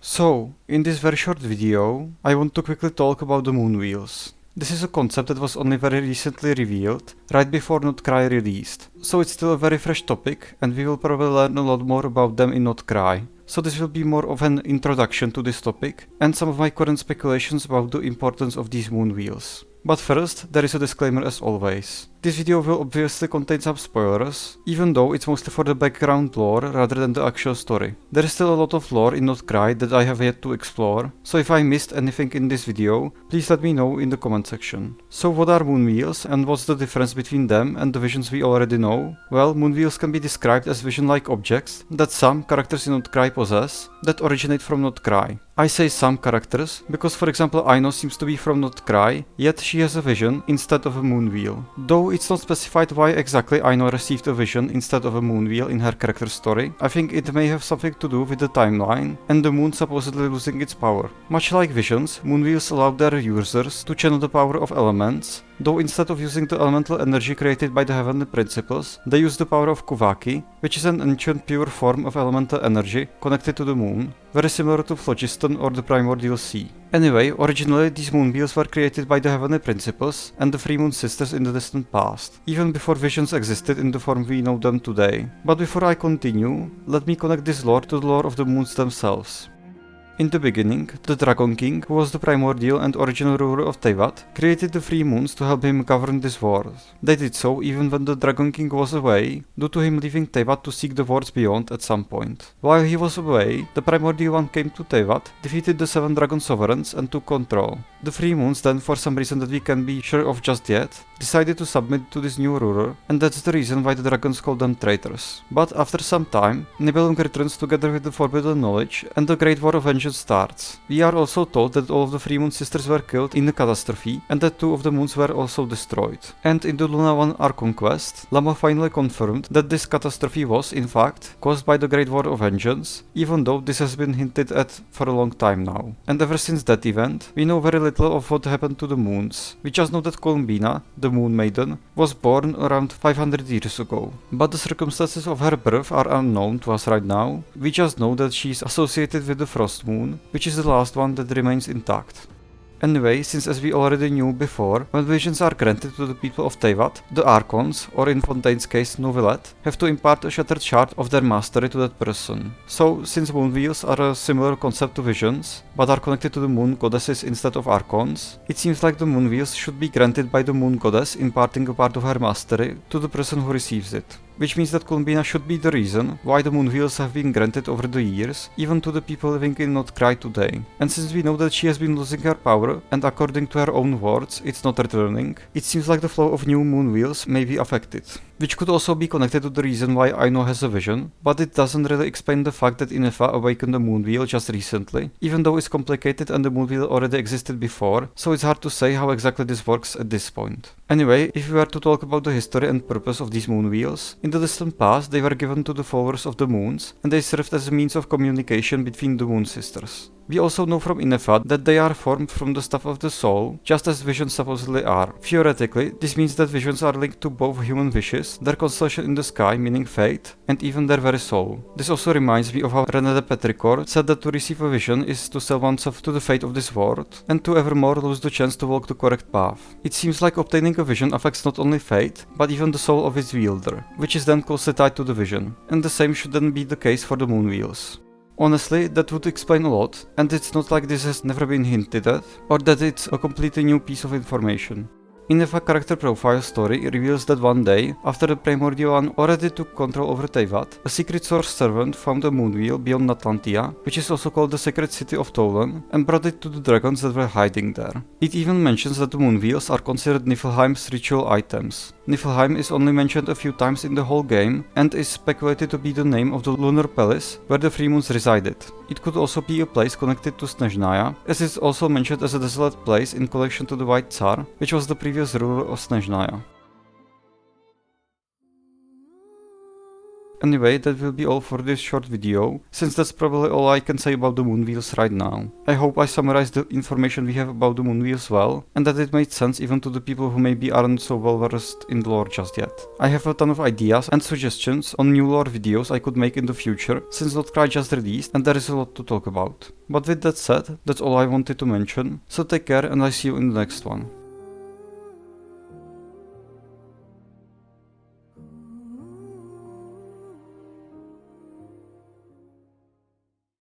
So, in this very short video, I want to quickly talk about the moon wheels. This is a concept that was only very recently revealed, right before Nod-Krai released. So it's still a very fresh topic, and we will probably learn a lot more about them in Nod-Krai. So this will be more of an introduction to this topic, and some of my current speculations about the importance of these moon wheels. But first, there is a disclaimer as always. This video will obviously contain some spoilers, even though it's mostly for the background lore rather than the actual story. There is still a lot of lore in Nod-Krai that I have yet to explore, so if I missed anything in this video, please let me know in the comment section. So what are moon wheels and what's the difference between them and the visions we already know? Well, moon wheels can be described as vision-like objects that some characters in Nod-Krai possess that originate from Nod-Krai. I say some characters because, for example, Aino seems to be from Nod-Krai, yet she has a vision instead of a moon wheel. Though it's not specified why exactly Aino received a vision instead of a moon wheel in her character story, I think it may have something to do with the timeline and the moon supposedly losing its power. Much like visions, moon wheels allow their users to channel the power of elements, though instead of using the elemental energy created by the heavenly principles, they use the power of Kuvaki, which is an ancient pure form of elemental energy connected to the moon, very similar to phlogiston or the primordial sea. Anyway, originally these moon wheels were created by the heavenly principles and the three moon sisters in the distant past, even before visions existed in the form we know them today. But before I continue, let me connect this lore to the lore of the moons themselves. In the beginning, the Dragon King, who was the primordial and original ruler of Teyvat, created the three moons to help him govern this world. They did so even when the Dragon King was away, due to him leaving Teyvat to seek the worlds beyond at some point. While he was away, the primordial one came to Teyvat, defeated the seven dragon sovereigns and took control. The three moons then, for some reason that we can't be sure of just yet, decided to submit to this new ruler, and that's the reason why the dragons call them traitors. But after some time, Nibelung returns together with the forbidden knowledge, and the Great War of Vengeance starts. We are also told that all of the three moon sisters were killed in the catastrophe, and that two of the moons were also destroyed. And in the Luna 1 Archon quest, Lama finally confirmed that this catastrophe was, in fact, caused by the Great War of Vengeance, even though this has been hinted at for a long time now. And ever since that event, we know very little of what happened to the moons. We just know that Columbina, the Moon Maiden, was born around 500 years ago. But the circumstances of her birth are unknown to us right now. We just know that she is associated with the Frost Moon, which is the last one that remains intact. Anyway, since as we already knew before, when visions are granted to the people of Teyvat, the Archons, or in Fontaine's case Novelet, have to impart a shattered shard of their mastery to that person. So, since moon wheels are a similar concept to visions, but are connected to the moon goddesses instead of Archons, it seems like the moon wheels should be granted by the moon goddess imparting a part of her mastery to the person who receives it. Which means that Columbina should be the reason why the moon wheels have been granted over the years, even to the people living in Nod-Krai today. And since we know that she has been losing her power, and according to her own words, it's not returning, it seems like the flow of new moon wheels may be affected. Which could also be connected to the reason why Aino has a vision, but it doesn't really explain the fact that Inefa awakened the moon wheel just recently, even though it's complicated and the moon wheel already existed before, so it's hard to say how exactly this works at this point. Anyway, if we were to talk about the history and purpose of these moon wheels, in the distant past they were given to the followers of the moons, and they served as a means of communication between the moon sisters. We also know from Inefa that they are formed from the stuff of the soul, just as visions supposedly are. Theoretically, this means that visions are linked to both human wishes, their constellation in the sky, meaning fate, and even their very soul. This also reminds me of how René de Petrichor said that to receive a vision is to sell oneself to the fate of this world, and to evermore lose the chance to walk the correct path. It seems like obtaining a vision affects not only fate, but even the soul of its wielder, which is then closely tied to the vision. And the same should then be the case for the moon wheels. Honestly, that would explain a lot, and it's not like this has never been hinted at, or that it's a completely new piece of information. Inefa character profile story reveals that one day, after the Primordial One already took control over Teyvat, a secret source servant found a moon wheel beyond Atlantia, which is also called the Sacred City of Tolan, and brought it to the dragons that were hiding there. It even mentions that the moon wheels are considered Niflheim's ritual items. Niflheim is only mentioned a few times in the whole game, and is speculated to be the name of the lunar palace where the three moons resided. It could also be a place connected to Snežnaja, as it's also mentioned as a desolate place in connection to the White Tsar, which was the previous ruler of Snežnaja. Anyway, that will be all for this short video, since that's probably all I can say about the moon wheels right now. I hope I summarized the information we have about the moon wheels well, and that it made sense even to the people who maybe aren't so well versed in the lore just yet. I have a ton of ideas and suggestions on new lore videos I could make in the future, since Nod-Krai just released and there is a lot to talk about. But with that said, that's all I wanted to mention, so take care and I see you in the next one.